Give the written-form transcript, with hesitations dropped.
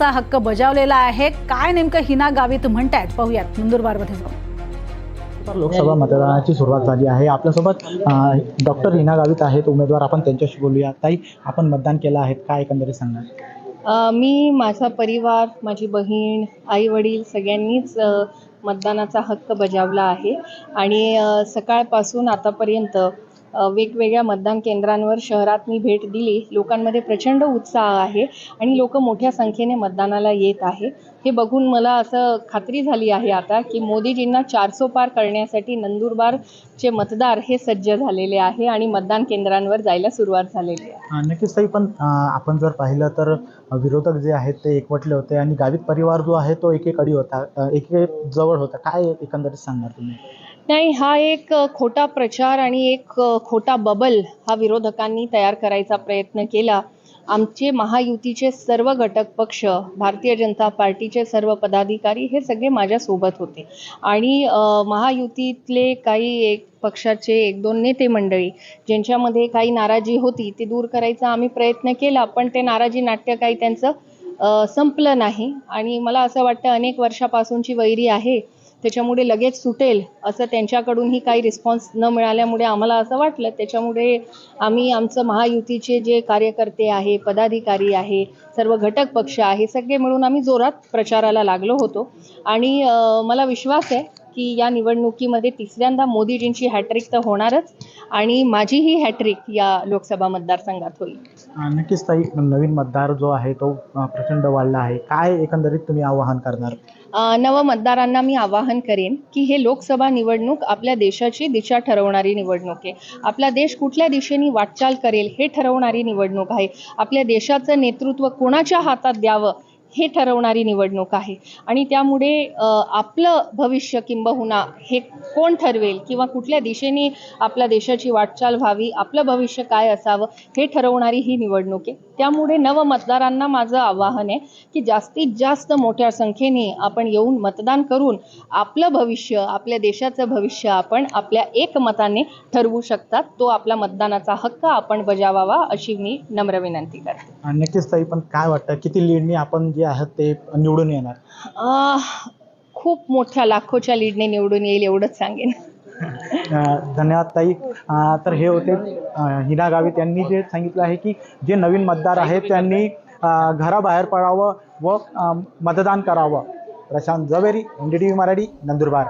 चा हक्क बजावलेला आहे। काय नेमकं हिना गावित म्हणतायत पाहूयात नंदुरबारमध्ये जाऊन। लोकसभा मतदानाची सुरुवात झाली आहे। आपल्यासोबत डॉक्टर हिना गावित आहेत उमेदवार, आपण त्यांच्याशी बोलूया। ताई, आपण मतदान केलं आहे, काय एकंदरीत सांगणार? मी, माझा परिवार, माझी बहीण, आई वडील सगळ्यांनीच मतदानाचा हक्क बजावला आहे आणि सकाळपासून आतापर्यंत वेगवेगळ्या मतदान केंद्रांवर शहरात मी भेट दिली। लोकांमध्ये प्रचंड उत्साह आहे आणि लोक मोठ्या संख्येने मतदानाला येत आहे। हे बघून मला असं खात्री झाली आहे आता की मोदीजींना 400 पार करण्यासाठी नंदुरबारचे मतदार हे सज्ज झालेले आहे आणि मतदान केंद्रांवर जायला सुरुवात झालेली आहे। नक्कीच ताई, पण आपण जर पाहिलं तर विरोधक जे आहेत ते एकवटले होते आणि गावित परिवार जो आहे तो एकेकडे होता, जवळ होता। काय एकंदरीत सांगणार तुम्ही? नाही, हा एक खोटा प्रचार आणि एक खोटा बबल हा विरोधकांनी तयार करायचा प्रयत्न केला। आमचे महायुतीचे सर्व घटक पक्ष, भारतीय जनता पार्टीचे सर्व पदाधिकारी हे सगळे माझ्यासोबत होते आणि महायुतीतले काही एक पक्षाचे 1-2 नेते मंडळी ज्यांच्यामध्ये काही नाराजी होती ती दूर करायचा आम्ही प्रयत्न केला, पण ते नाराजी नाट्य काही त्यांचं संपलं नाही आणि मला असं वाटतं अनेक वर्षापासूनची वैरी आहे त्याच्यामुळे लगेच सुटेल असं त्यांच्याकडूनही काही रिस्पॉन्स न मिळाल्यामुळे आम्हाला असं वाटलं। त्याच्यामुळे आम्ही आमचं महायुतीचे जे कार्यकर्ते आहे, पदाधिकारी आहे, सर्व घटक पक्ष आहे, सगळे मिळून आम्ही जोरात प्रचाराला लागलो होतो आणि मला विश्वास आहे की या निवडणुकीमध्ये तिसऱ्यांदा मोदीजींची हॅट्रिक तर होणारच आणि माझीही हॅट्रिक या लोकसभा मतदारसंघात होईल। नक्कीच ताई, नवीन मतदार जो आहे तो प्रचंड वाढला आहे। काय एकंदरीत तुम्ही आवाहन करणार? नव मतदारांना मी आवाहन करेन की हे लोकसभा निवडणूक आपल्या देशाची दिशा ठरवणारी निवडणूक आहे। आपला देश कुठल्या दिशेने वाटचाल करेल हे ठरवणारी निवडणूक आहे। आपल्या देशाचं नेतृत्व कोणाच्या हातात द्यावं हे ठरवणारी निवडणूक आहे आणि त्यामुळे आपलं भविष्य किंबहुना हे कोण ठरवेल किंवा कुठल्या दिशेने आपल्या देशाची वाटचाल व्हावी, आपलं भविष्य काय असावं हे ठरवणारी ही निवडणूक आहे। त्यामुळे नव मतदारांना माझं आवाहन आहे की जास्तीत जास्त मोठ्या संख्येने आपण येऊन मतदान करून आपलं भविष्य, आपल्या देशाचं भविष्य आपण आपल्या एकमताने ठरवू शकतात। तो आपला मतदानाचा हक्क आपण बजावावा अशी मी नम्र विनंती करते। नक्कीच ताई, पण काय वाटतं किती लीडने आपण जे आहेत ते निवडून येणार? खूप मोठ्या लाखोच्या लीडने निवडून येईल एवढंच सांगेन। धन्यवाद ताई। तर हे होते हिना गावित यांनी जे सांगितलं आहे की जे नवीन मतदार आहेत त्यांनी घराबाहेर पडावं व मतदान करावं। प्रशांत जवेरी, NDTV मराठी, नंदुरबार।